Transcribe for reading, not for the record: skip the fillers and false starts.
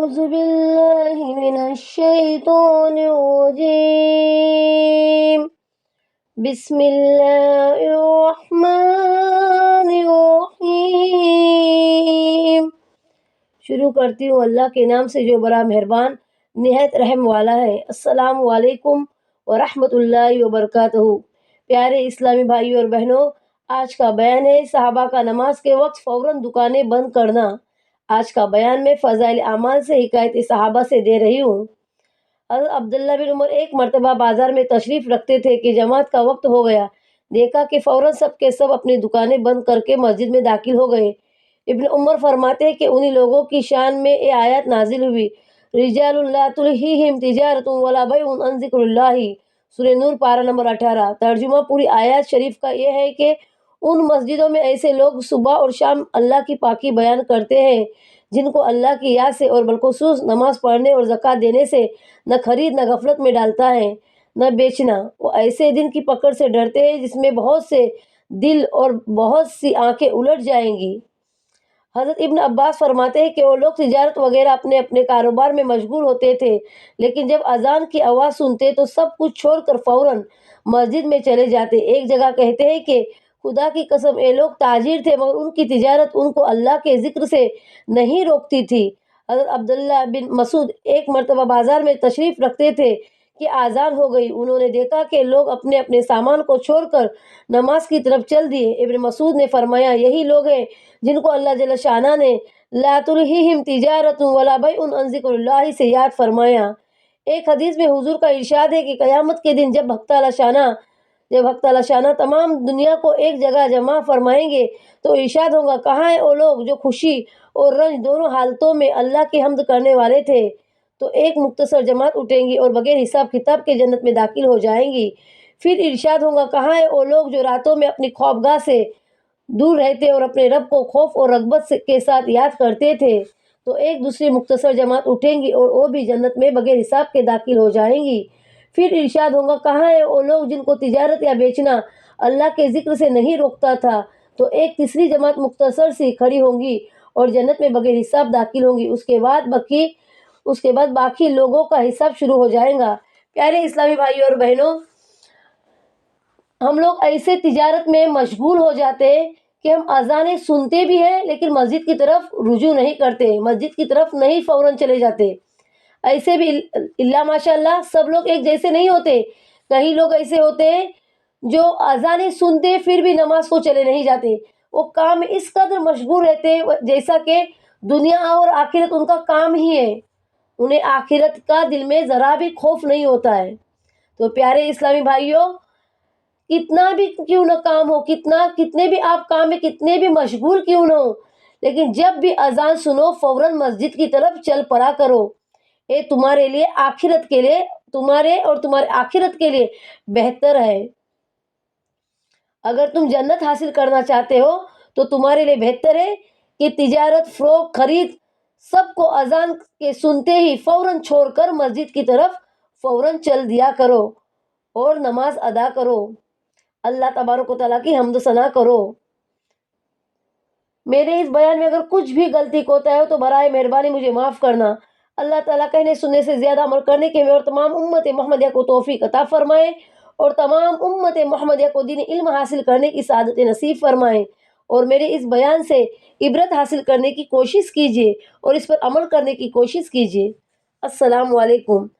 أعوذ بالله من الشيطان الرجيم بسم الله الرحمن الرحیم۔ شروع کرتی ہوں اللہ کے نام سے جو بڑا مہربان نہایت رحم والا ہے۔ السلام علیکم ورحمۃ اللہ وبرکاتہ۔ پیارے اسلامی بھائیوں اور بہنوں، آج کا بیان ہے صحابہ کا نماز کے وقت فوراً دکانیں بند کرنا۔ آج کا بیان میں فضائل اعمال سے حکایت صحابہ سے دے رہی ہوں۔ حضرت عبداللہ بن عمر ایک مرتبہ بازار میں تشریف رکھتے تھے کہ جماعت کا وقت ہو گیا۔ دیکھا کہ فوراً سب کے سب اپنی دکانیں بند کر کے مسجد میں داخل ہو گئے۔ ابن عمر فرماتے ہیں کہ انہی لوگوں کی شان میں یہ آیت نازل ہوئی، رجال لا تلہیہم تجارت ولا بیع عن ذکر اللہ، سورہ نور پارہ نمبر 18۔ ترجمہ پوری آیت شریف کا یہ ہے کہ ان مسجدوں میں ایسے لوگ صبح اور شام اللہ کی پاکی بیان کرتے ہیں جن کو اللہ کی یاد سے اور بالخصوص نماز پڑھنے اور زکوٰۃ دینے سے نہ خرید نہ غفلت میں ڈالتا ہے نہ بیچنا۔ وہ ایسے دن کی پکڑ سے ڈرتے ہیں جس میں بہت سے دل اور بہت سی آنکھیں الٹ جائیں گی۔ حضرت ابن عباس فرماتے ہیں کہ وہ لوگ تجارت وغیرہ اپنے اپنے کاروبار میں مشغول ہوتے تھے، لیکن جب اذان کی آواز سنتے تو سب کچھ چھوڑ کر فوراً مسجد میں چلے جاتے۔ ایک جگہ کہتے ہیں کہ خدا کی قسم یہ لوگ تاجر تھے مگر ان کی تجارت ان کو اللہ کے ذکر سے نہیں روکتی تھی۔ حضرت عبداللہ بن مسعود ایک مرتبہ بازار میں تشریف رکھتے تھے کہ اذان ہو گئی۔ انہوں نے دیکھا کہ لوگ اپنے اپنے سامان کو چھوڑ کر نماز کی طرف چل دیے۔ ابن مسعود نے فرمایا، یہی لوگ ہیں جن کو اللہ جل شانہ نے لا تلہیہم تجارت ولا بیع عن ذکر اللہ سے یاد فرمایا۔ ایک حدیث میں حضور کا ارشاد ہے کہ قیامت کے دن جب حق تعالی شانہ تمام دنیا کو ایک جگہ جمع فرمائیں گے تو ارشاد ہوگا، کہاں ہیں وہ لوگ جو خوشی اور رنج دونوں حالتوں میں اللہ کی حمد کرنے والے تھے؟ تو ایک مختصر جماعت اٹھیں گی اور بغیر حساب کتاب کے جنت میں داخل ہو جائیں گی۔ پھر ارشاد ہوگا، کہاں ہیں وہ لوگ جو راتوں میں اپنی خوابگاہ سے دور رہتے اور اپنے رب کو خوف اور رغبت کے ساتھ یاد کرتے تھے؟ تو ایک دوسری مختصر جماعت اٹھیں گی اور وہ بھی جنت میں بغیر حساب کے داخل ہو جائیں گی۔ پھر ارشاد ہوگا، کہاں ہیں وہ لوگ جن کو تجارت یا بیچنا اللہ کے ذکر سے نہیں روکتا تھا؟ تو ایک تیسری جماعت مختصر سی کھڑی ہوں گی اور جنت میں بغیر حساب داخل ہوں گی۔ اس کے بعد باقی لوگوں کا حساب شروع ہو جائے گا۔ پیارے اسلامی بھائیوں اور بہنوں، ہم لوگ ایسے تجارت میں مشغول ہو جاتے ہیں کہ ہم اذانیں سنتے بھی ہیں لیکن مسجد کی طرف رجوع نہیں کرتے، مسجد کی طرف نہیں فوراً چلے جاتے۔ ایسے بھی اللہ ماشاء اللہ سب لوگ ایک جیسے نہیں ہوتے۔ کئی لوگ ایسے ہوتے ہیں جو اذانیں سنتے پھر بھی نماز کو چلے نہیں جاتے۔ وہ کام میں اس قدر مشغول رہتے جیسا کہ دنیا اور آخرت ان کا کام ہی ہے، انہیں آخرت کا دل میں ذرا بھی خوف نہیں ہوتا ہے۔ تو پیارے اسلامی بھائیوں، کتنا بھی کیوں نہ کام ہو، کتنے بھی آپ کام میں کتنے بھی مشغول کیوں نہ ہو، لیکن جب بھی اذان سنو فوراً مسجد کی طرف چل پڑا کرو۔ یہ تمہارے لیے آخرت کے لیے، تمہارے اور تمہارے آخرت کے لیے بہتر ہے۔ اگر تم جنت حاصل کرنا چاہتے ہو تو تمہارے لیے بہتر ہے کہ تجارت، فروخت، خرید سب کو اذان کے سنتے ہی فوراً چھوڑ کر مسجد کی طرف فوراً چل دیا کرو اور نماز ادا کرو، اللہ تبارک و تعالیٰ کی حمد و ثنا کرو۔ میرے اس بیان میں اگر کچھ بھی غلطی کوتا ہے تو برائے مہربانی مجھے معاف کرنا۔ اللہ تعالیٰ کہنے سننے سے زیادہ عمل کرنے کے اور تمام امت محمدیہ کو توفیق عطا فرمائے اور تمام امت محمدیہ کو دین علم حاصل کرنے کی سعادت نصیب فرمائے۔ اور میرے اس بیان سے عبرت حاصل کرنے کی کوشش کیجیے اور اس پر عمل کرنے کی کوشش کیجیے۔ السلام علیکم۔